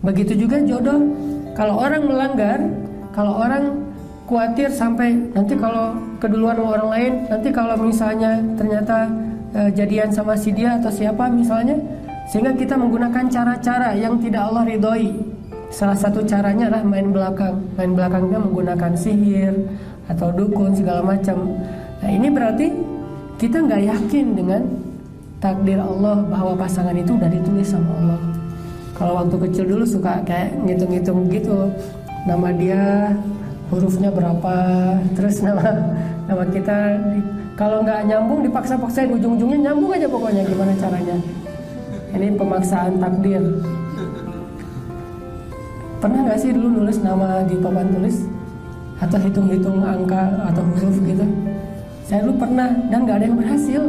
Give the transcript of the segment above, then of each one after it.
Begitu juga jodoh. Kalau orang melanggar, kalau orang khawatir sampai nanti kalau keduluan sama orang lain, nanti kalau misalnya ternyata jadian sama si dia atau siapa misalnya, sehingga kita menggunakan cara-cara yang tidak Allah ridhoi. Salah satu caranya adalah main belakangnya menggunakan sihir atau dukun segala macam. Nah ini berarti kita nggak yakin dengan takdir Allah bahwa pasangan itu udah ditulis sama Allah. Kalau waktu kecil dulu suka kayak ngitung-ngitung gitu, nama dia hurufnya berapa, terus nama kita. Kalau nggak nyambung dipaksa-paksain, ujung-ujungnya nyambung aja pokoknya, gimana caranya. Ini pemaksaan takdir. Pernah nggak sih dulu nulis nama di papan tulis atau hitung-hitung angka atau huruf gitu? Saya dulu pernah dan nggak ada yang berhasil.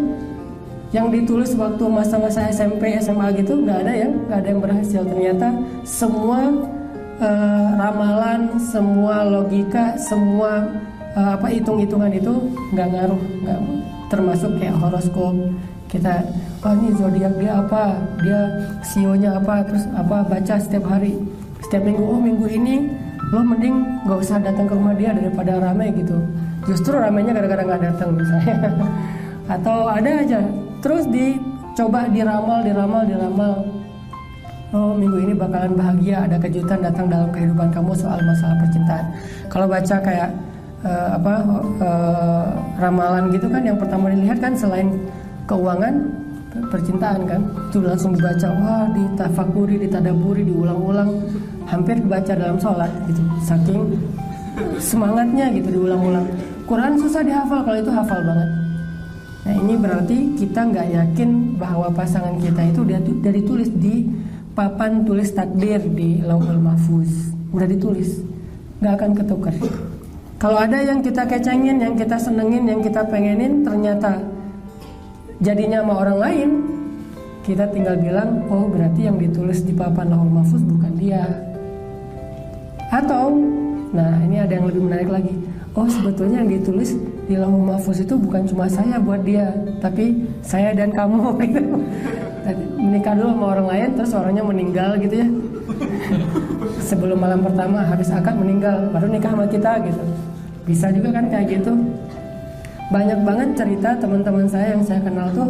Yang ditulis waktu masa-masa SMP, SMA gitu nggak ada yang berhasil. Ternyata semua ramalan, semua logika, semua hitung-hitungan itu nggak ngaruh, nggak termasuk kayak horoskop. Kita ini zodiak dia apa, dia sionya apa, terus apa baca setiap hari, setiap minggu. Oh minggu ini lo mending nggak usah datang ke rumah dia daripada ramai gitu. Justru ramainya gara-gara nggak datang misalnya. Atau ada aja terus dicoba diramal. Oh minggu ini bakalan bahagia, ada kejutan datang dalam kehidupan kamu soal masalah percintaan. Kalau baca kayak ramalan gitu kan, yang pertama dilihat kan selain keuangan, percintaan kan, itu langsung dibaca, wah ditafakuri, ditadaburi, diulang-ulang, hampir dibaca dalam sholat gitu, saking semangatnya gitu, diulang-ulang. Quran susah dihafal, kalau itu hafal banget. Nah ini berarti kita nggak yakin bahwa pasangan kita itu udah ditulis di papan tulis takdir di Lauhul Mahfuz, udah ditulis, nggak akan ketukar. Kalau ada yang kita kecengin, yang kita senengin, yang kita pengenin, ternyata jadinya sama orang lain, kita tinggal bilang, oh berarti yang ditulis di papan Lauhul Mahfuz bukan dia. Atau, nah ini ada yang lebih menarik lagi, oh sebetulnya yang ditulis di Lauhul Mahfuz itu bukan cuma saya buat dia, tapi saya dan kamu gitu. Menikah dulu sama orang lain, terus orangnya meninggal gitu ya. Sebelum malam pertama habis akad meninggal, baru nikah sama kita gitu. Bisa juga kan kayak gitu. Banyak banget cerita teman-teman saya yang saya kenal tuh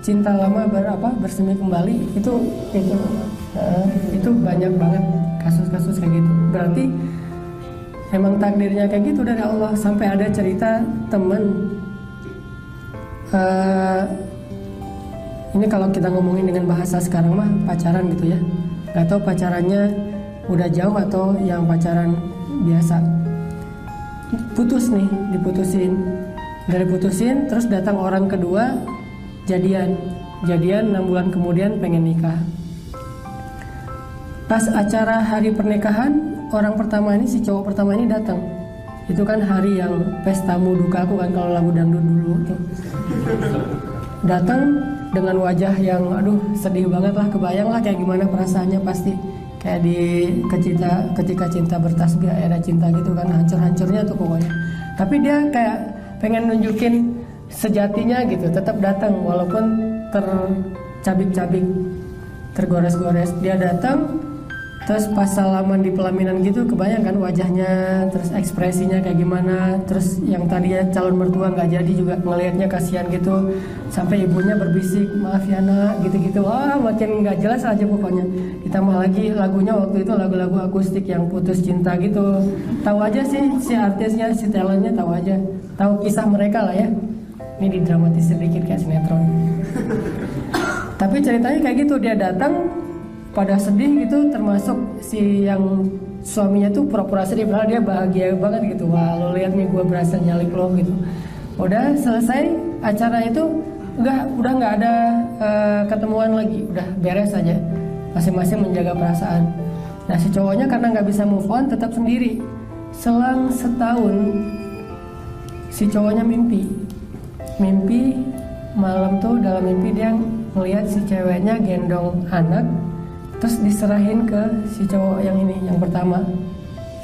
cinta lama bersemi kembali, itu banyak banget kasus-kasus kayak gitu. Berarti emang takdirnya kayak gitu dari Allah. Sampai ada cerita temen, ini kalau kita ngomongin dengan bahasa sekarang mah pacaran gitu ya, nggak tahu pacarannya udah jauh atau yang pacaran biasa. Diputusin terus datang orang kedua, jadian 6 bulan kemudian pengen nikah. Pas acara hari pernikahan, orang pertama ini, si cowok pertama ini datang. Itu kan hari yang pesta muduka aku kan, kalau lagu dangdut dulu tuh. Datang dengan wajah yang sedih banget lah, kebayang lah kayak gimana perasaannya pasti. Kayak ketika cinta bertasbih, era cinta gitu kan, hancur-hancurnya tuh pokoknya. Tapi dia kayak pengen nunjukin sejatinya gitu, tetap datang walaupun tercabik-cabik, tergores-gores. Dia datang, terus pas salaman di pelaminan gitu, kebayang kan wajahnya, terus ekspresinya kayak gimana. Terus yang tadinya calon mertua nggak jadi juga ngelihatnya kasihan gitu, sampai ibunya berbisik, maaf ya nak, gitu-gitu. Wah makin nggak jelas aja pokoknya. Ditambah lagi lagunya waktu itu lagu-lagu akustik yang putus cinta gitu. Tahu aja sih si artisnya, si talentnya, tahu kisah mereka lah ya. Ini didramatisir dikit kayak sinetron. Tapi ceritanya kayak gitu, dia datang pada sedih gitu, termasuk si yang suaminya tuh pura-pura sedih, padahal dia bahagia banget gitu. Wah lo lihat nih gue berhasil nyalik lo gitu. Udah selesai acara itu, udah nggak ada ketemuan lagi, udah beres aja, masing-masing menjaga perasaan. Nah si cowoknya karena nggak bisa move on, tetap sendiri. Selang setahun si cowoknya mimpi malam tuh, dalam mimpi dia ngelihat si ceweknya gendong anak, terus diserahin ke si cowok yang ini, yang pertama,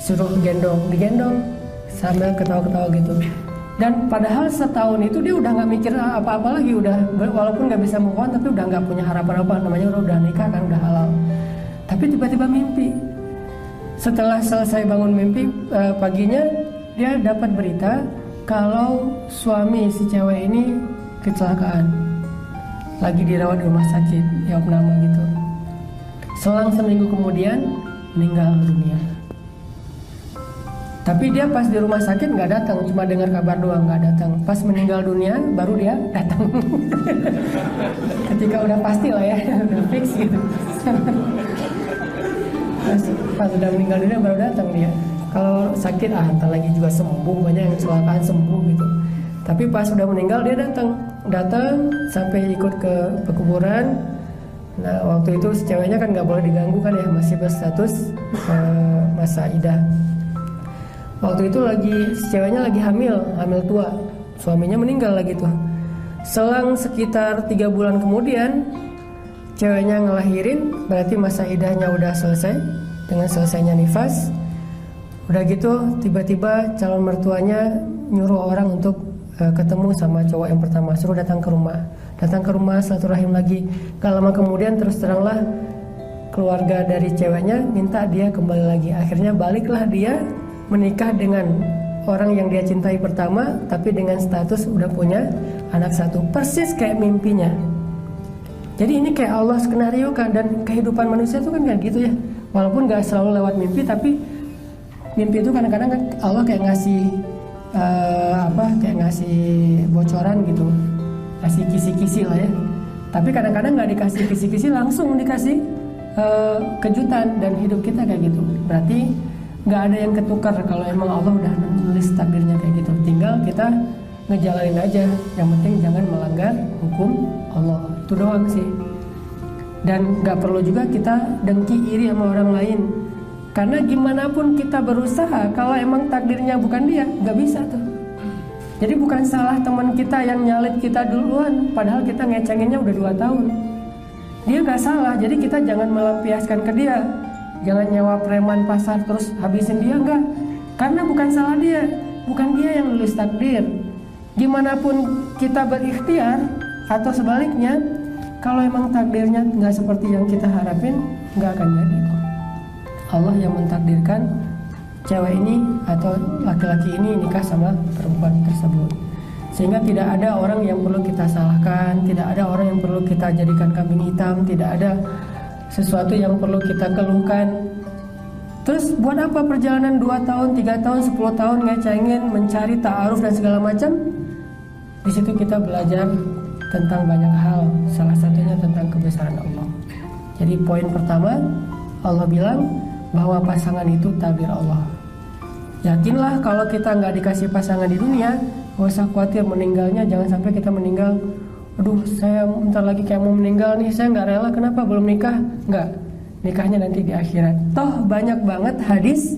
suruh digendong sambil ketawa-ketawa gitu. Dan padahal setahun itu dia udah nggak mikir apa-apa lagi, udah walaupun nggak bisa move on tapi udah nggak punya harapan apa, namanya udah nikah kan, udah halal. Tapi tiba-tiba mimpi. Setelah selesai bangun mimpi, paginya dia dapat berita kalau suami si cewek ini kecelakaan, lagi dirawat di rumah sakit, ya opname gitu. Selang seminggu kemudian meninggal dunia. Tapi dia pas di rumah sakit nggak datang, cuma dengar kabar doang, nggak datang. Pas meninggal dunia baru dia datang. Ketika udah pasti lah ya, udah fix gitu. Pas udah meninggal dunia baru datang dia. Kalau sakit entar lagi juga sembuh, banyak yang kecelakaan sembuh gitu. Tapi pas udah meninggal dia datang sampai ikut ke pekuburan. Nah waktu itu si ceweknya kan nggak boleh diganggu kan ya, masih berstatus masa idah. Waktu itu si ceweknya lagi hamil tua, suaminya meninggal lagi tuh. Selang sekitar 3 bulan kemudian ceweknya ngelahirin, berarti masa idahnya udah selesai. Dengan selesainya nifas, udah gitu tiba-tiba calon mertuanya nyuruh orang untuk ketemu sama cowok yang pertama, suruh datang ke rumah silaturahim lagi. Gak lama kemudian terus teranglah keluarga dari ceweknya minta dia kembali lagi. Akhirnya baliklah dia menikah dengan orang yang dia cintai pertama, tapi dengan status udah punya anak satu, persis kayak mimpinya. Jadi ini kayak Allah skenario kan, dan kehidupan manusia itu kan kayak gitu ya. Walaupun gak selalu lewat mimpi, tapi mimpi itu kadang-kadang kan Allah kayak ngasih kayak ngasih bocoran gitu, kasih kisi-kisi lah ya. Tapi kadang-kadang gak dikasih kisi-kisi, langsung dikasih kejutan, dan hidup kita kayak gitu. Berarti gak ada yang ketukar kalau emang Allah udah nulis takdirnya kayak gitu. Tinggal kita ngejalanin aja, yang penting jangan melanggar hukum Allah, itu doang sih. Dan gak perlu juga kita dengki iri sama orang lain, karena gimana pun kita berusaha, kalau emang takdirnya bukan dia, gak bisa tuh. Jadi bukan salah teman kita yang nyalip kita duluan, padahal kita ngecenginnya udah 2 tahun. Dia gak salah, jadi kita jangan melampiaskan ke dia. Jangan nyewa preman pasar terus habisin dia, enggak. Karena bukan salah dia, bukan dia yang nulis takdir. Gimana pun kita berikhtiar, atau sebaliknya, kalau emang takdirnya nggak seperti yang kita harapin, nggak akan jadi. Allah yang mentakdirkan cewek ini atau laki-laki ini nikah sama perempuan tersebut. Sehingga tidak ada orang yang perlu kita salahkan, tidak ada orang yang perlu kita jadikan kambing hitam, tidak ada sesuatu yang perlu kita keluhkan. Terus buat apa perjalanan 2 tahun, 3 tahun, 10 tahun ngecengin, mencari ta'aruf dan segala macam? Di situ kita belajar tentang banyak hal, salah satunya tentang kebesaran Allah. Jadi poin pertama, Allah bilang bahwa pasangan itu takdir Allah. Yakinlah kalau kita nggak dikasih pasangan di dunia, gak usah khawatir meninggalnya. Jangan sampai kita meninggal, aduh saya bentar lagi kayak mau meninggal nih, saya nggak rela, kenapa belum nikah? Nggak, nikahnya nanti di akhirat. Toh banyak banget hadis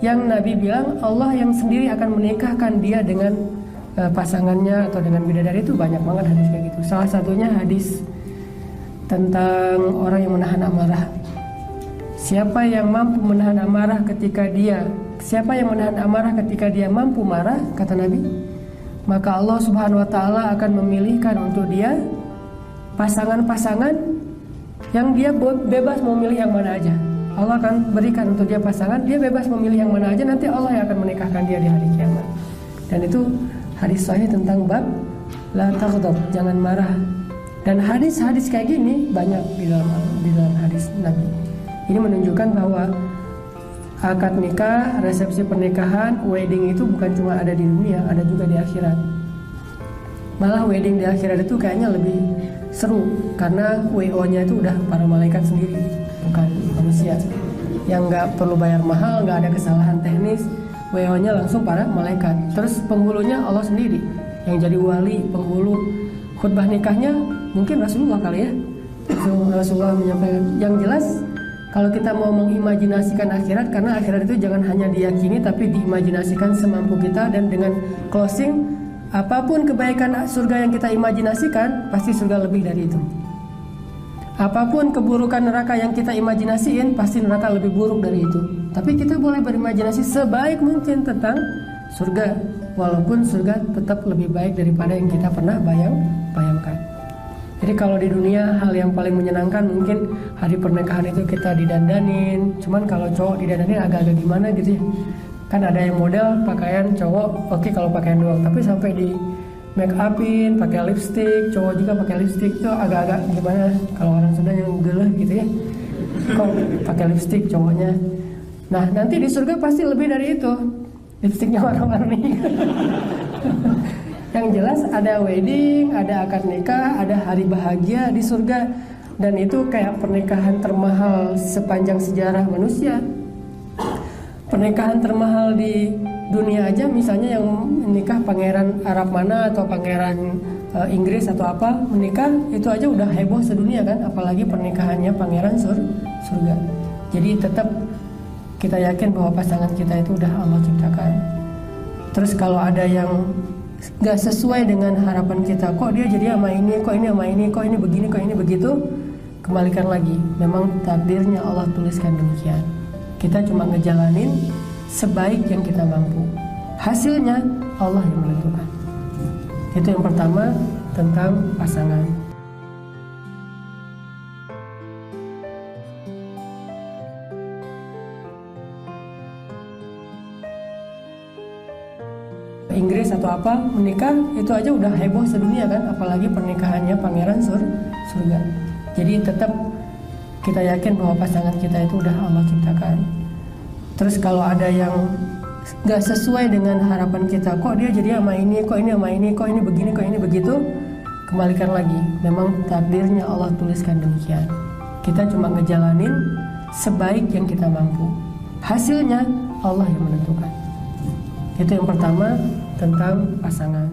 yang Nabi bilang Allah yang sendiri akan menikahkan dia dengan pasangannya atau dengan bidadari. Itu banyak banget hadis kayak gitu. Salah satunya hadis tentang orang yang menahan amarah. Siapa yang mampu menahan amarah ketika dia mampu marah, kata Nabi, maka Allah Subhanahu wa taala akan memilihkan untuk dia pasangan-pasangan yang dia bebas mau milih yang mana aja. Allah akan berikan untuk dia pasangan, dia bebas memilih yang mana aja, nanti Allah yang akan menikahkan dia di hari kiamat. Dan itu hadis sahih tentang bab la taghdab, jangan marah. Dan hadis-hadis kayak gini banyak di dalam hadis Nabi. Ini menunjukkan bahwa akad nikah, resepsi pernikahan, wedding itu bukan cuma ada di dunia, ada juga di akhirat. Malah wedding di akhirat itu kayaknya lebih seru, karena WO-nya itu udah para malaikat sendiri, bukan manusia. Yang nggak perlu bayar mahal, nggak ada kesalahan teknis, WO-nya langsung para malaikat. Terus penghulunya Allah sendiri, yang jadi wali, penghulu. Khutbah nikahnya mungkin Rasulullah kali ya. Rasulullah menyampaikan. Yang jelas, kalau kita mau mengimajinasikan akhirat, karena akhirat itu jangan hanya diyakini tapi diimajinasikan semampu kita. Dan dengan closing, apapun kebaikan surga yang kita imajinasikan, pasti surga lebih dari itu. Apapun keburukan neraka yang kita imajinasiin, pasti neraka lebih buruk dari itu. Tapi kita boleh berimajinasi sebaik mungkin tentang surga, walaupun surga tetap lebih baik daripada yang kita pernah bayangkan. Jadi kalau di dunia hal yang paling menyenangkan mungkin hari pernikahan itu kita didandanin. Cuman kalau cowok didandanin agak-agak gimana gitu ya. Kan ada yang model pakaian cowok, oke kalau pakaian doang, tapi sampai di make upin, pakai lipstick, cowok juga pakai lipstick itu agak-agak gimana kalau orang Sunda yang geleh gitu ya. Kok pakai lipstick cowoknya. Nah, nanti di surga pasti lebih dari itu. Lipstiknya warna-warni. Yang jelas ada wedding, ada akad nikah, ada hari bahagia di surga. Dan itu kayak pernikahan termahal sepanjang sejarah manusia. Pernikahan termahal di dunia aja misalnya yang menikah pangeran Arab mana atau pangeran Inggris atau apa menikah itu aja udah heboh sedunia kan, apalagi pernikahannya pangeran surga. Jadi tetap kita yakin bahwa pasangan kita itu udah Allah ciptakan. Terus kalau ada yang gak sesuai dengan harapan kita, kok dia jadi sama ini, kok ini sama ini, kok ini begini, kok ini begitu, kembalikan lagi, memang takdirnya Allah tuliskan demikian. Kita cuma ngejalanin sebaik yang kita mampu, hasilnya Allah yang menentukan. Itu yang pertama tentang pasangan. Inggris atau apa menikah itu aja udah heboh sedunia kan, apalagi pernikahannya pangeran surga. Jadi tetap kita yakin bahwa pasangan kita itu udah Allah ciptakan. Terus kalau ada yang gak sesuai dengan harapan kita, kok dia jadi sama ini, kok ini sama ini, kok ini begini, kok ini begitu, kembalikan lagi, memang takdirnya Allah tuliskan demikian. Kita cuma ngejalanin sebaik yang kita mampu, hasilnya Allah yang menentukan. Itu yang pertama tentang pasangan.